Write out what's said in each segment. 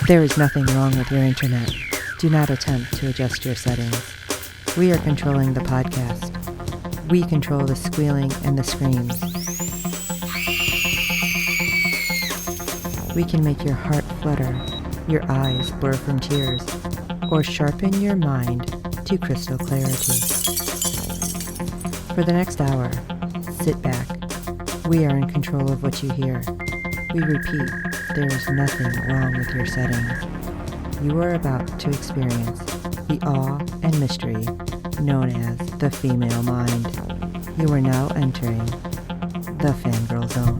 There is nothing wrong with your internet. Do not attempt to adjust your settings. We are controlling the podcast. We control the squealing and the screams. We can make your heart flutter, your eyes blur from tears, or sharpen your mind to crystal clarity. For the next hour, sit back. We are in control of what you hear. We repeat, there is nothing wrong with your settings. You are about to experience the awe and mystery known as the female mind. You are now entering the Fangirl Zone.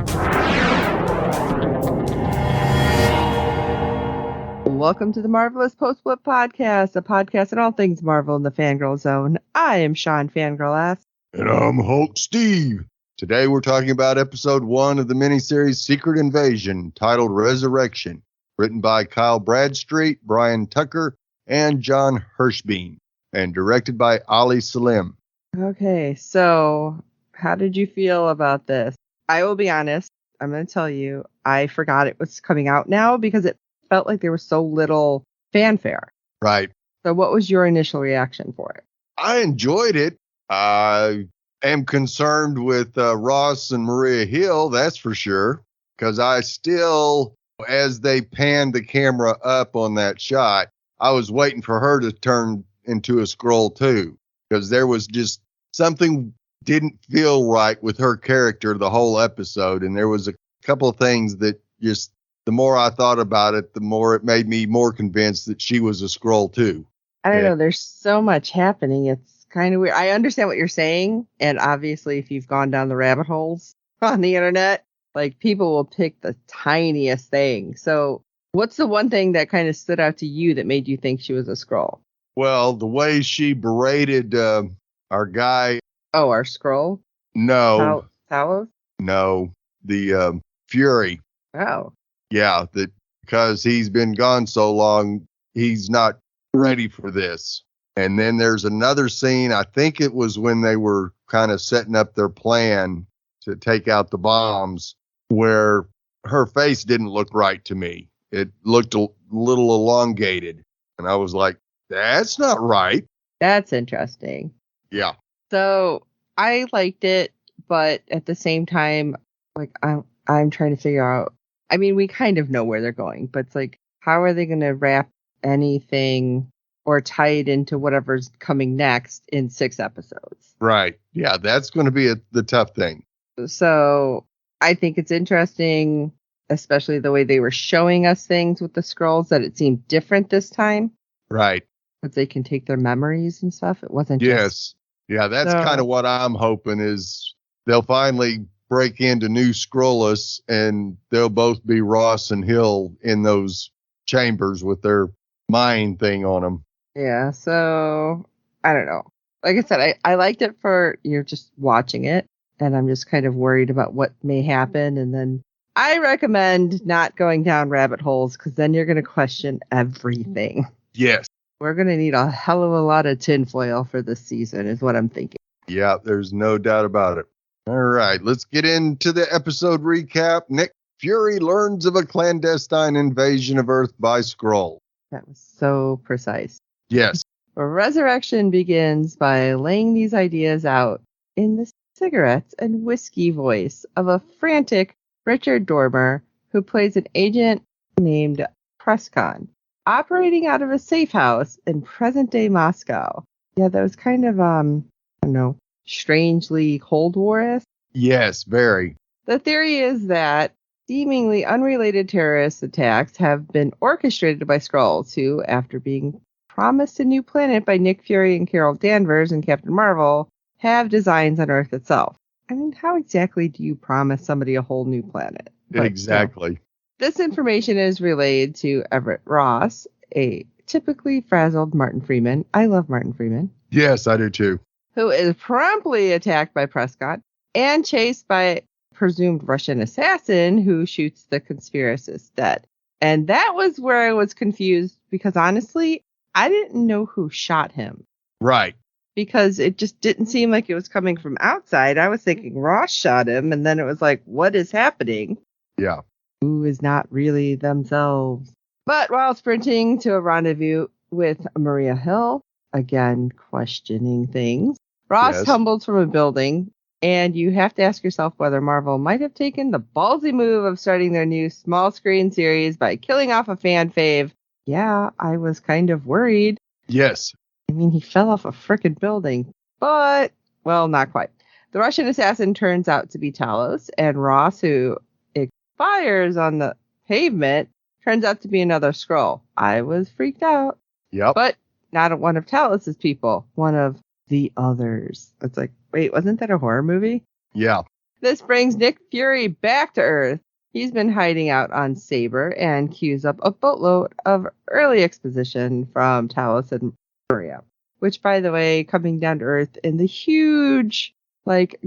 Welcome to the Marvelous Post-Flip Podcast, a podcast on all things Marvel in the Fangirl Zone. I am Shawn Fangirl S. And I'm Hulk Steve. Today we're talking about episode 1 of the miniseries Secret Invasion, titled Resurrection, written by Kyle Bradstreet, Brian Tucker, and John Hirschbein, and directed by Ali Salim. Okay, so how did you feel about this? I will be honest, I'm going to tell you, I forgot it was coming out now because it felt like there was so little fanfare. Right. So what was your initial reaction for it? I enjoyed it. I am concerned with Ross and Maria Hill, that's for sure, because I still, as they panned the camera up on that shot, I was waiting for her to turn into a Skrull too, because there was just something didn't feel right with her character the whole episode, and there was a couple of things that just, the more I thought about it, the more it made me more convinced that she was a Skrull too. I don't know, there's so much happening, it's kind of weird. I understand what you're saying, and obviously if you've gone down the rabbit holes on the internet, like, people will pick the tiniest thing. So what's the one thing that kind of stood out to you that made you think she was a Skrull? Well, the way she berated our guy. Oh, our Skrull? No. Talos? No. The Fury. Oh. Yeah, that because he's been gone so long, he's not ready for this. And then there's another scene, I think it was when they were kind of setting up their plan to take out the bombs, where her face didn't look right to me. It looked a little elongated. And I was like, that's not right. That's interesting. Yeah. So I liked it, but at the same time, like, I'm trying to figure out, I mean, we kind of know where they're going, but it's like, how are they going to wrap anything or tie it into whatever's coming next in 6 episodes? Right. Yeah, that's going to be the tough thing. So I think it's interesting, especially the way they were showing us things with the Skrulls, that it seemed different this time. Right. That they can take their memories and stuff. It wasn't Yes. Yeah, that's kind of what I'm hoping is they'll finally break into New Skrullus and they'll both be Ross and Hill in those chambers with their mind thing on them. Yeah, so I don't know. Like I said, I liked it for you're just watching it, and I'm just kind of worried about what may happen. And then I recommend not going down rabbit holes, because then you're going to question everything. Yes. We're going to need a hell of a lot of tinfoil for this season, is what I'm thinking. Yeah, there's no doubt about it. All right, let's get into the episode recap. Nick Fury learns of a clandestine invasion of Earth by Skrull. That was so precise. Yes. Resurrection begins by laying these ideas out in the cigarettes and whiskey voice of a frantic Richard Dormer, who plays an agent named Prescott, operating out of a safe house in present-day Moscow. Yeah, that was kind of, I don't know, strangely Cold War-esque. Yes, very. The theory is that seemingly unrelated terrorist attacks have been orchestrated by Skrulls, who, after being promised a new planet by Nick Fury and Carol Danvers and Captain Marvel, have designs on Earth itself. I mean, how exactly do you promise somebody a whole new planet? But, exactly. This information is relayed to Everett Ross, a typically frazzled Martin Freeman. I love Martin Freeman. Yes, I do too. Who is promptly attacked by Prescott and chased by a presumed Russian assassin who shoots the conspiracist dead. And that was where I was confused, because honestly, I didn't know who shot him. Right. Because it just didn't seem like it was coming from outside. I was thinking Ross shot him, and then it was like, what is happening? Yeah. Who is not really themselves? But while sprinting to a rendezvous with Maria Hill, again questioning things, Ross Yes. tumbles from a building, and you have to ask yourself whether Marvel might have taken the ballsy move of starting their new small screen series by killing off a fan fave. Yeah, I was kind of worried. Yes. I mean, he fell off a frickin' building, but, well, not quite. The Russian assassin turns out to be Talos, and Ross, who expires on the pavement, turns out to be another Skrull. I was freaked out. Yep. But not one of Talos's people, one of the others. It's like, wait, wasn't that a horror movie? Yeah. This brings Nick Fury back to Earth. He's been hiding out on Saber and cues up a boatload of early exposition from Talos and Maria. Which, by the way, coming down to Earth in the huge,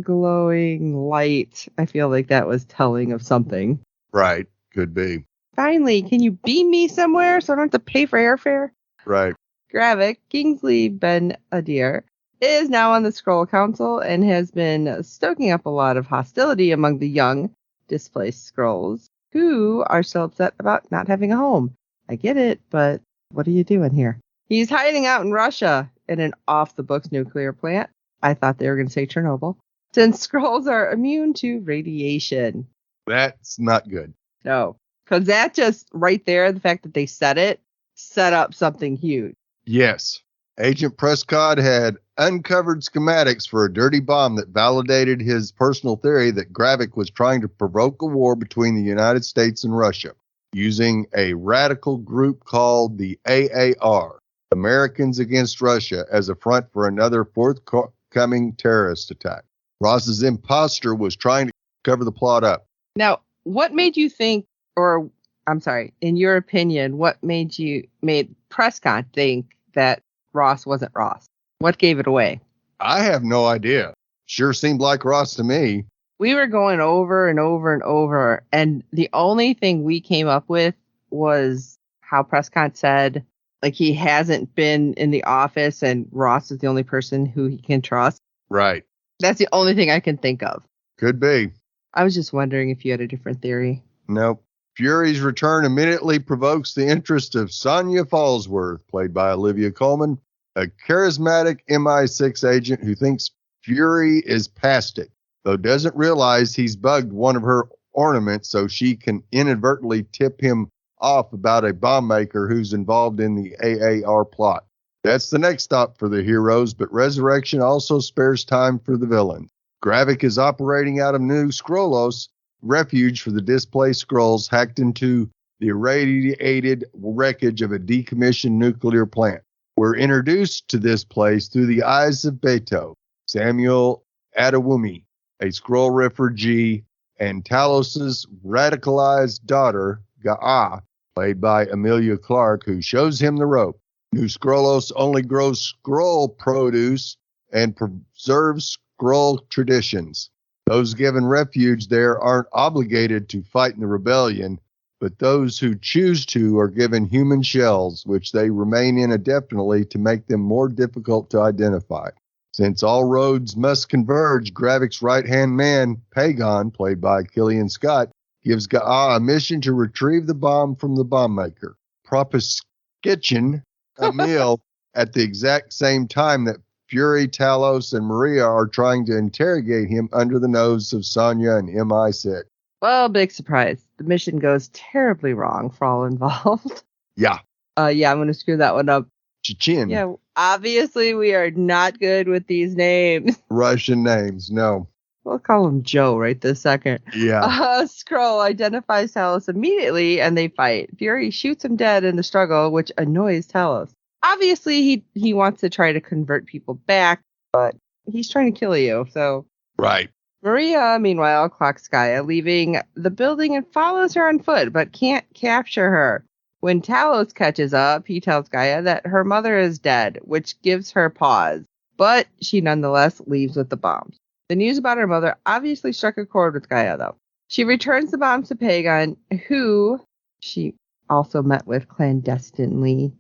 glowing light, I feel like that was telling of something. Right. Could be. Finally, can you beam me somewhere so I don't have to pay for airfare? Right. Gravik, Kingsley Ben-Adir, is now on the Skrull Council and has been stoking up a lot of hostility among the young, displaced Skrulls, who are still upset about not having a home. I get it, but what are you doing here? He's hiding out in Russia in an off-the-books nuclear plant. I thought they were going to say Chernobyl. Since Skrulls are immune to radiation. That's not good. No. Because that just, right there, the fact that they said it, set up something huge. Yes. Agent Prescott had uncovered schematics for a dirty bomb that validated his personal theory that Gravik was trying to provoke a war between the United States and Russia using a radical group called the AAR, Americans Against Russia, as a front for another forthcoming terrorist attack. Ross's imposter was trying to cover the plot up. Now, what made you think, or I'm sorry, in your opinion, what made Prescott think that Ross wasn't Ross? What gave it away? I have no idea. Sure seemed like Ross to me. We were going over and over and over, and the only thing we came up with was how Prescott said, he hasn't been in the office and Ross is the only person who he can trust. Right. That's the only thing I can think of. Could be. I was just wondering if you had a different theory. Nope. Fury's return immediately provokes the interest of Sonya Falsworth, played by Olivia Colman, a charismatic MI6 agent who thinks Fury is past it, though doesn't realize he's bugged one of her ornaments so she can inadvertently tip him off about a bomb maker who's involved in the AAR plot. That's the next stop for the heroes, but Resurrection also spares time for the villains. Gravik is operating out of New Skrullos, refuge for the displaced Skrulls hacked into the irradiated wreckage of a decommissioned nuclear plant. We're introduced to this place through the eyes of Beto, Samuel Adewumi, a Skrull refugee, and Talos's radicalized daughter, Ga'a, played by Emilia Clarke, who shows him the rope. New Skrullos only grows Skrull produce and preserves Skrull traditions. Those given refuge there aren't obligated to fight in the rebellion, but those who choose to are given human shells, which they remain in indefinitely to make them more difficult to identify. Since all roads must converge, Gravik's right-hand man, Pagon, played by Killian Scott, gives Ga'a a mission to retrieve the bomb from the bomb maker, Propuscitchin a meal at the exact same time that Fury, Talos, and Maria are trying to interrogate him under the nose of Sonya and MI6. Well, big surprise. The mission goes terribly wrong for all involved. Yeah. I'm going to screw that one up. Chichin. Yeah, obviously we are not good with these names. Russian names, no. We'll call him Joe right this second. Yeah. Skrull identifies Talos immediately and they fight. Fury shoots him dead in the struggle, which annoys Talos. Obviously, he wants to try to convert people back, but he's trying to kill you, so... Right. Maria, meanwhile, clocks Gaia, leaving the building and follows her on foot, but can't capture her. When Talos catches up, he tells Gaia that her mother is dead, which gives her pause, but she nonetheless leaves with the bombs. The news about her mother obviously struck a chord with Gaia, though. She returns the bombs to Pagon, who she also met with clandestinely,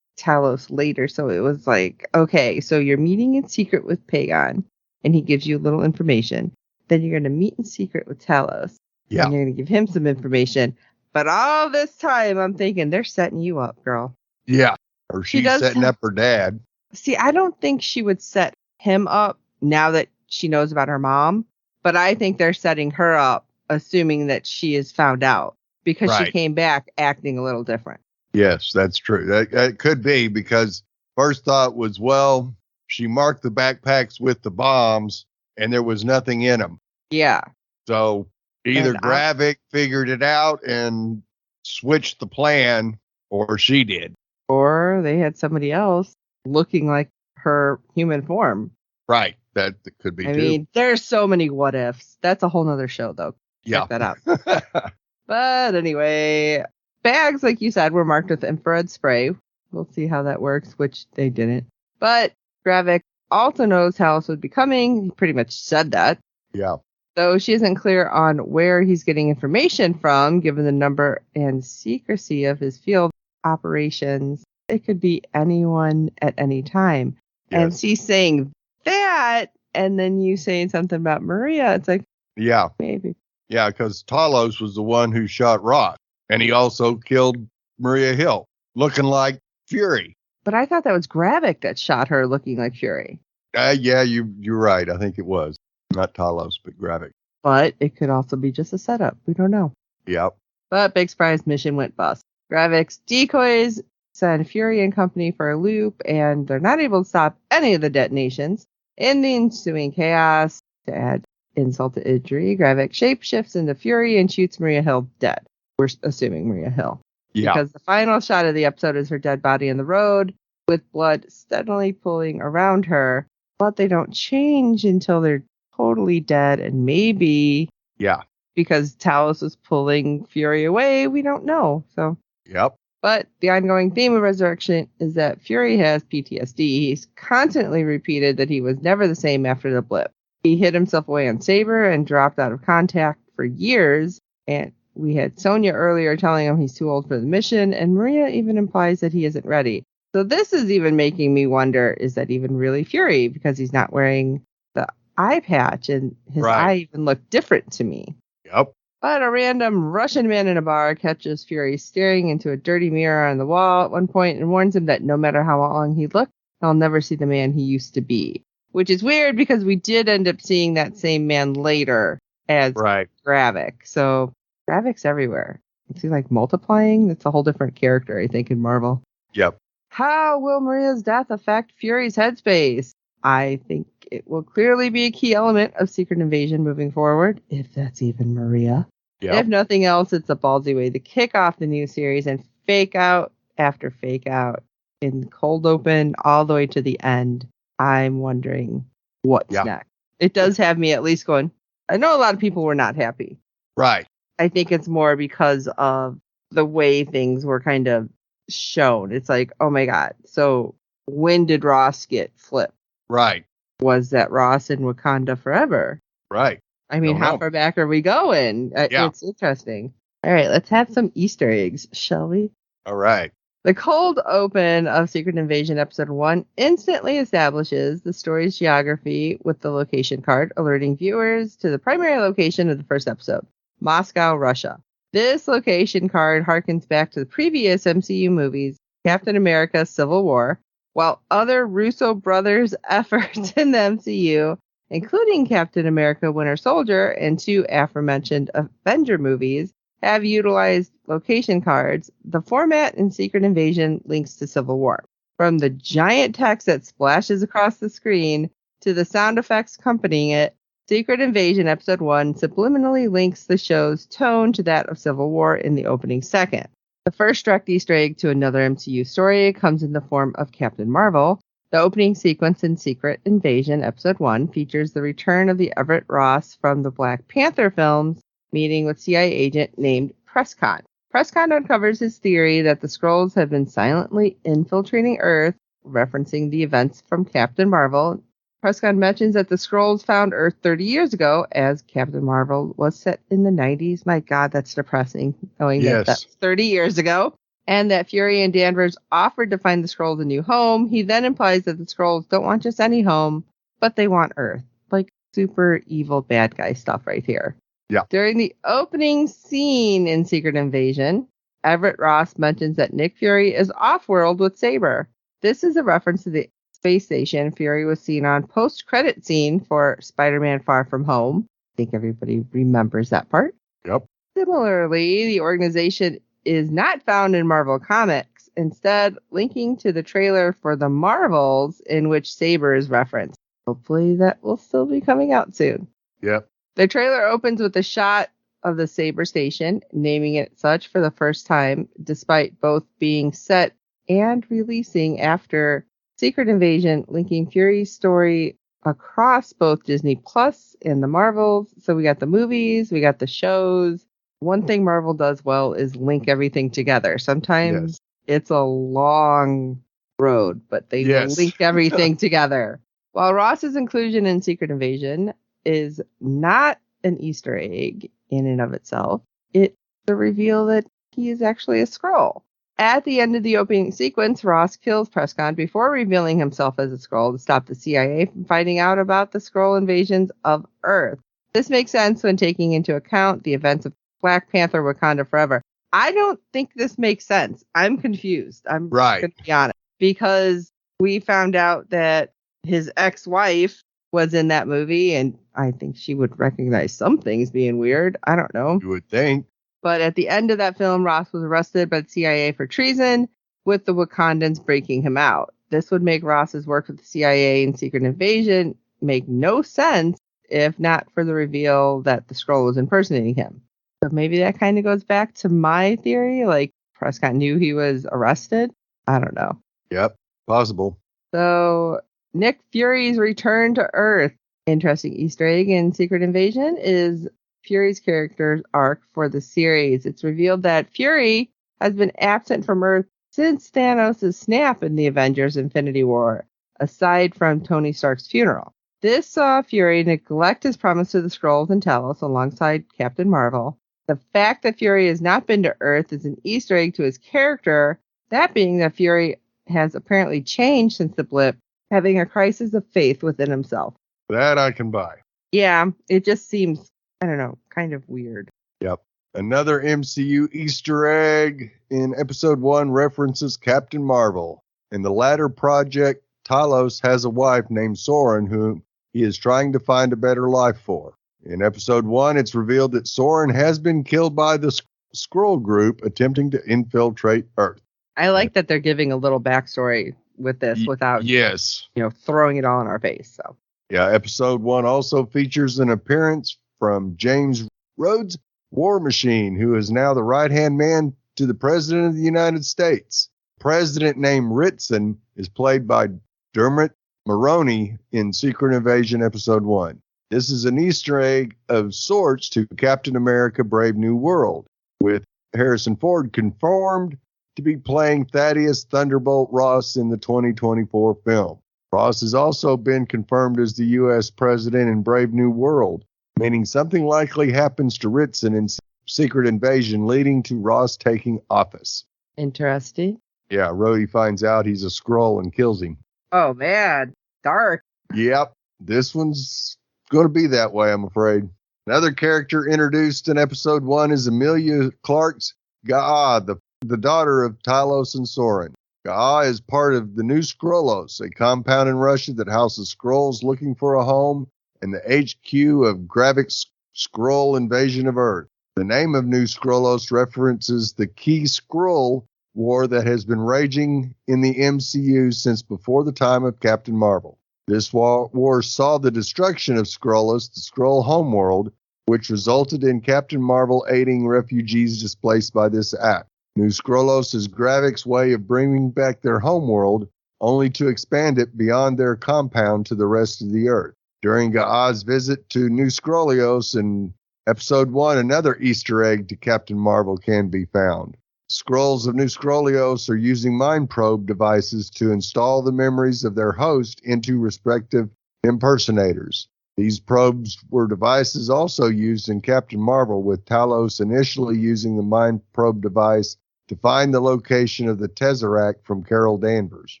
Talos later. So it was okay, so you're meeting in secret with Pagon, and he gives you a little information. Then you're going to meet in secret with Talos. Yeah. And you're going to give him some information. But all this time, I'm thinking they're setting you up, girl. Yeah. Or She she's does setting up her dad. See, I don't think she would set him up now that she knows about her mom, but I think they're setting her up, assuming that she is found out because she Right. came back acting a little different. Yes, that's true. That could be because first thought was, well, she marked the backpacks with the bombs and there was nothing in them. Yeah. So either And Gravik figured it out and switched the plan, or she did. Or they had somebody else looking like her human form. Right. That could be I too. mean, there's so many what ifs. That's a whole nother show, though. Yeah. Check that out. But anyway, bags, like you said, were marked with infrared spray. We'll see how that works, which they didn't. But Gravik also knows Talos would be coming. He pretty much said that. Yeah. Though she isn't clear on where he's getting information from, given the number and secrecy of his field operations. It could be anyone at any time. Yes. And she's saying that, and then you saying something about Maria. It's like, Yeah. maybe. Yeah, because Talos was the one who shot Ross, and he also killed Maria Hill, looking like Fury. But I thought that was Gravik that shot her looking like Fury. Yeah, you're right. I think it was. Not Talos, but Gravik. But it could also be just a setup. We don't know. Yep. But big surprise, mission went bust. Gravik's decoys send Fury and company for a loop, and they're not able to stop any of the detonations. In the ensuing chaos, to add insult to injury, Gravik shapeshifts into Fury and shoots Maria Hill dead. We're assuming Maria Hill. Yeah. Because the final shot of the episode is her dead body in the road, with blood steadily pooling around her. But they don't change until they're totally dead, and maybe Yeah. because Talos was pulling Fury away, we don't know. So, Yep. but the ongoing theme of Resurrection is that Fury has PTSD. He's constantly repeated that he was never the same after the blip. He hid himself away on Saber and dropped out of contact for years. And we had Sonya earlier telling him he's too old for the mission, and Maria even implies that he isn't ready. So this is even making me wonder, is that even really Fury? Because he's not wearing the eye patch, and his eye even looked different to me. Yep. But a random Russian man in a bar catches Fury staring into a dirty mirror on the wall at one point and warns him that no matter how long he looked, he'll never see the man he used to be. Which is weird because we did end up seeing that same man later as Gravik. So Gravik's everywhere. Is he like multiplying? That's a whole different character, I think, in Marvel. Yep. How will Maria's death affect Fury's headspace? I think it will clearly be a key element of Secret Invasion moving forward, if that's even Maria. Yep. If nothing else, it's a ballsy way to kick off the new series and fake out after fake out in cold open all the way to the end. I'm wondering what's next. It does have me at least going, I know a lot of people were not happy. Right. I think it's more because of the way things were kind of shown. It's like, oh my God. So when did Ross get flipped? Right. Was that Ross in Wakanda forever? Right. I mean, how far back are we going? It's interesting. All right, let's have some Easter eggs, shall we? All right. The cold open of Secret Invasion Episode 1 instantly establishes the story's geography with the location card, alerting viewers to the primary location of the first episode, Moscow, Russia. This location card harkens back to the previous MCU movies, Captain America: Civil War, while other Russo brothers' efforts in the MCU, including Captain America: Winter Soldier and two aforementioned Avenger movies, have utilized location cards. The format in Secret Invasion links to Civil War. From the giant text that splashes across the screen to the sound effects accompanying it, Secret Invasion Episode 1 subliminally links the show's tone to that of Civil War in the opening second. The first direct Easter egg to another MCU story comes in the form of Captain Marvel. The opening sequence in Secret Invasion Episode 1 features the return of the Everett Ross from the Black Panther films, meeting with CIA agent named Prescott. Prescott uncovers his theory that the Skrulls have been silently infiltrating Earth, referencing the events from Captain Marvel. Prescott mentions that the Skrulls found Earth 30 years ago, as Captain Marvel was set in the 90s. My God, that's depressing, knowing that that's 30 years ago. And that Fury and Danvers offered to find the Skrulls a new home. He then implies that the Skrulls don't want just any home, but they want Earth. Like super evil bad guy stuff right here. Yeah. During the opening scene in Secret Invasion, Everett Ross mentions that Nick Fury is off-world with Saber. This is a reference to the space station Fury was seen on post-credit scene for Spider-Man Far From Home. I think everybody remembers that part. Yep. Similarly, the organization is not found in Marvel Comics, instead linking to the trailer for The Marvels in which Saber is referenced. Hopefully that will still be coming out soon. Yep. The trailer opens with a shot of the Saber Station, naming it such for the first time, despite both being set and releasing after Secret Invasion, linking Fury's story across both Disney Plus and the Marvels. So we got the movies, we got the shows. One thing Marvel does well is link everything together. Sometimes it's a long road, but they link everything together. While Ross's inclusion in Secret Invasion is not an Easter egg in and of itself, it's the reveal that he is actually a Skrull. At the end of the opening sequence, Ross kills Prescott before revealing himself as a Skrull to stop the CIA from finding out about the Skrull invasions of Earth. This makes sense when taking into account the events of Black Panther Wakanda Forever. I don't think this makes sense. I'm confused. I'm going to be honest. Because we found out that his ex-wife was in that movie, and I think she would recognize some things being weird. I don't know. You would think. But at the end of that film, Ross was arrested by the CIA for treason, with the Wakandans breaking him out. This would make Ross's work with the CIA in Secret Invasion make no sense if not for the reveal that the Skrull was impersonating him. So maybe that kind of goes back to my theory, like Prescott knew he was arrested. I don't know. Yep, possible. So Nick Fury's return to Earth. Interesting Easter egg in Secret Invasion is Fury's character's arc for the series. It's revealed that Fury has been absent from Earth since Thanos' snap in the Avengers Infinity War, aside from Tony Stark's funeral. This saw Fury neglect his promise to the Skrulls and Talos alongside Captain Marvel. The fact that Fury has not been to Earth is an Easter egg to his character, that being that Fury has apparently changed since the blip, having a crisis of faith within himself. That I can buy. Yeah, it just seems, I don't know, kind of weird. Yep. Another MCU Easter egg in episode 1 references Captain Marvel. In the latter project, Talos has a wife named Soren whom he is trying to find a better life for. In episode 1, it's revealed that Soren has been killed by the Skrull group attempting to infiltrate Earth. I like that they're giving a little backstory with this without throwing it all in our face. So yeah, episode 1 also features an appearance from James Rhodes' War Machine, who is now the right-hand man to the President of the United States. President named Ritson is played by Dermot Mulroney in Secret Invasion episode 1. This is an Easter egg of sorts to Captain America Brave New World, with Harrison Ford confirmed to be playing Thaddeus Thunderbolt Ross in the 2024 film. Ross has also been confirmed as the U.S. President in Brave New World, meaning something likely happens to Ritson in Secret Invasion, leading to Ross taking office. Interesting. Yeah, Rhodey finds out he's a Skrull and kills him. Oh, man. Dark. Yep, this one's going to be that way, I'm afraid. Another character introduced in episode 1 is Emilia Clarke's Ga'a, the daughter of Talos and Soren. Ga'a is part of the New Skrullos, a compound in Russia that houses Skrulls looking for a home, and the HQ of Gravik's Skrull invasion of Earth. The name of New Skrullos references the key Skrull war that has been raging in the MCU since before the time of Captain Marvel. This war saw the destruction of Skrullos, the Skrull homeworld, which resulted in Captain Marvel aiding refugees displaced by this act. New Skrullos is Gravik's way of bringing back their homeworld, only to expand it beyond their compound to the rest of the Earth. During Ga'a's visit to New Skrullos in episode 1, another Easter egg to Captain Marvel can be found. Skrulls of New Skrullos are using mind probe devices to install the memories of their host into respective impersonators. These probes were devices also used in Captain Marvel, with Talos initially using the mind probe device to find the location of the Tesseract from Carol Danvers.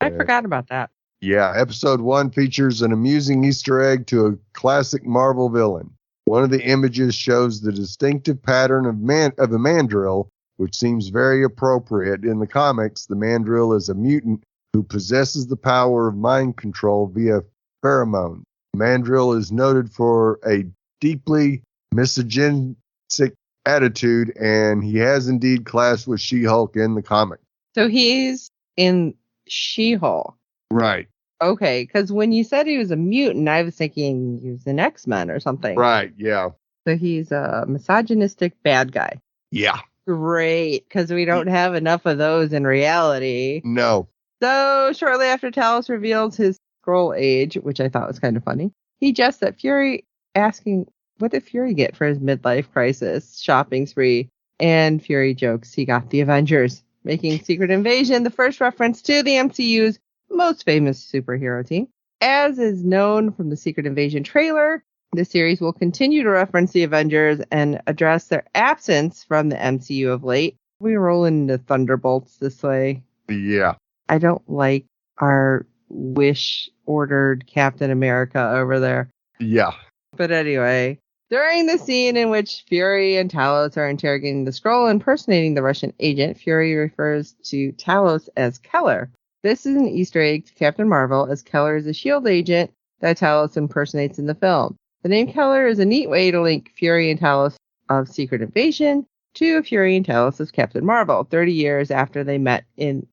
I forgot about that. Yeah, episode 1 features an amusing Easter egg to a classic Marvel villain. One of the images shows the distinctive pattern of a mandrill, which seems very appropriate. In the comics, the mandrill is a mutant who possesses the power of mind control via pheromones. Mandrill is noted for a deeply misogynistic attitude, and he has indeed clashed with She-Hulk in the comic. So he's in She-Hulk. Right. Okay, because when you said he was a mutant, I was thinking he was an X-Men or something. Right, yeah. So he's a misogynistic bad guy. Yeah. Great, because we don't have enough of those in reality. No. So shortly after Talos reveals his Skrull age, which I thought was kind of funny, he jests at Fury, asking, what did Fury get for his midlife crisis shopping spree? And Fury jokes he got the Avengers, making Secret Invasion the first reference to the MCU's most famous superhero team. As is known from the Secret Invasion trailer, the series will continue to reference the Avengers and address their absence from the MCU of late. We roll into Thunderbolts this way. Yeah. I don't like our wish-ordered Captain America over there. Yeah. But anyway, during the scene in which Fury and Talos are interrogating the Skrull impersonating the Russian agent, Fury refers to Talos as Keller. This is an Easter egg to Captain Marvel, as Keller is a S.H.I.E.L.D. agent that Talos impersonates in the film. The name Keller is a neat way to link Fury and Talos of Secret Invasion to Fury and Talos of Captain Marvel, 30 years after they met in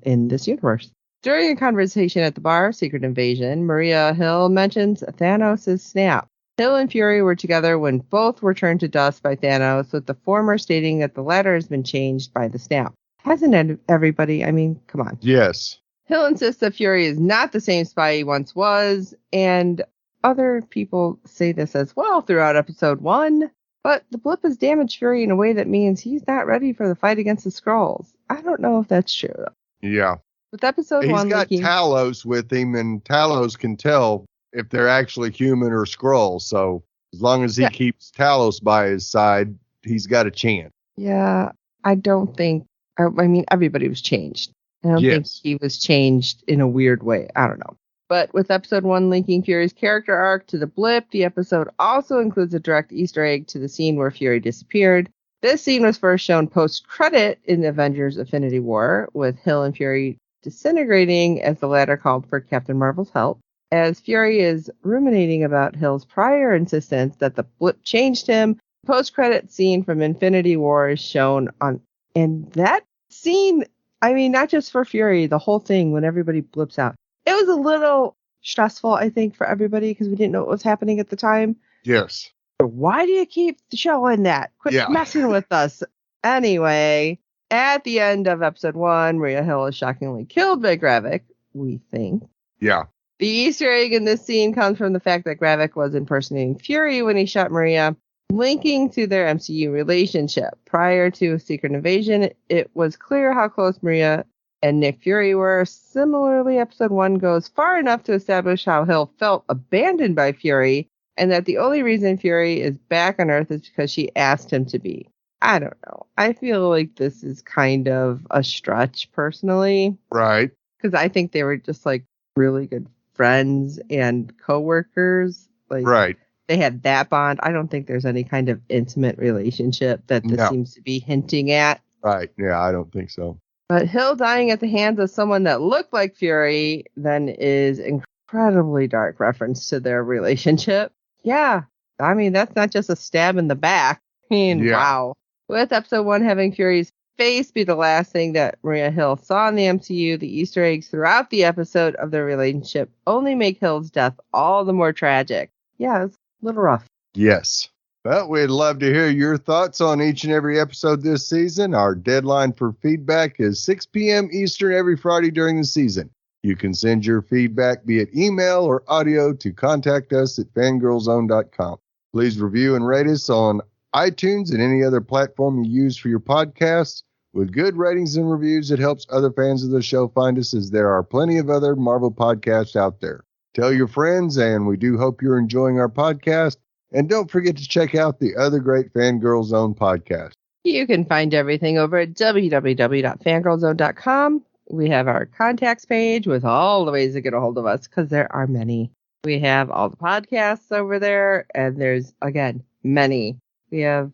this universe. During a conversation at the bar, Secret Invasion, Maria Hill mentions Thanos' snap. Hill and Fury were together when both were turned to dust by Thanos, with the former stating that the latter has been changed by the snap. Hasn't everybody? I mean, come on. Yes. Hill insists that Fury is not the same spy he once was, and other people say this as well throughout episode 1. But the blip has damaged Fury in a way that means he's not ready for the fight against the Skrulls. I don't know if that's true, though. Yeah. With episode He's 1 got Talos with him, and Talos can tell if they're actually human or Skrulls. So as long as he keeps Talos by his side, he's got a chance. Yeah, I don't think... I mean, everybody was changed. I don't think he was changed in a weird way. I don't know. But with episode 1 linking Fury's character arc to the blip, the episode also includes a direct Easter egg to the scene where Fury disappeared. This scene was first shown post-credit in Avengers Infinity War, with Hill and Fury disintegrating as the latter called for Captain Marvel's help. As Fury is ruminating about Hill's prior insistence that the blip changed him, the post-credit scene from Infinity War is shown on... And that scene, I mean, not just for Fury, the whole thing when everybody blips out. It was a little stressful, I think, for everybody because we didn't know what was happening at the time. Yes. Why do you keep showing that? Quit messing with us. Anyway, at the end of episode 1, Maria Hill is shockingly killed by Gravik, we think. Yeah. The Easter egg in this scene comes from the fact that Gravik was impersonating Fury when he shot Maria, linking to their MCU relationship. Prior to Secret Invasion, it was clear how close Maria and Nick Fury were. Similarly, episode 1 goes far enough to establish how Hill felt abandoned by Fury, and that the only reason Fury is back on Earth is because she asked him to be. I don't know. I feel like this is kind of a stretch, personally. Right. Because I think they were just, like, really good friends and co-workers. Like, right. They had that bond. I don't think there's any kind of intimate relationship that this seems to be hinting at. Right. Yeah, I don't think so. But Hill dying at the hands of someone that looked like Fury then is incredibly dark reference to their relationship. Yeah. I mean, that's not just a stab in the back. I mean, wow. With episode 1 having Fury's face be the last thing that Maria Hill saw in the MCU, the Easter eggs throughout the episode of their relationship only make Hill's death all the more tragic. Yeah, it's a little rough. Yes. Well, we'd love to hear your thoughts on each and every episode this season. Our deadline for feedback is 6 p.m. Eastern every Friday during the season. You can send your feedback via email or audio to contact us at fangirlzone.com. Please review and rate us on iTunes and any other platform you use for your podcasts. With good ratings and reviews, it helps other fans of the show find us, as there are plenty of other Marvel podcasts out there. Tell your friends, and we do hope you're enjoying our podcast. And don't forget to check out the other great Fangirl Zone podcast. You can find everything over at www.fangirlzone.com. We have our contacts page with all the ways to get a hold of us, because there are many. We have all the podcasts over there, and there's, again, many. We have,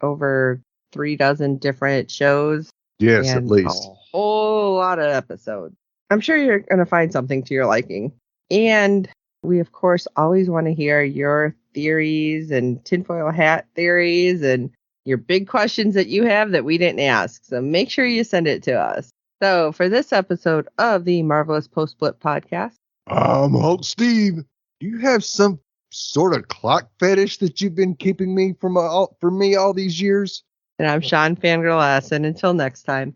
over 36 different shows? Yes, and at least. a whole lot of episodes. I'm sure you're going to find something to your liking. And we, of course, always want to hear your theories and tinfoil hat theories and your big questions that you have that we didn't ask. So make sure you send it to us. So for this episode of the Marvelous Post-Blip podcast, Hulk Steve, do you have some sort of clock fetish that you've been keeping me from me all these years? and I'm Shawn Fangirl. And until next time.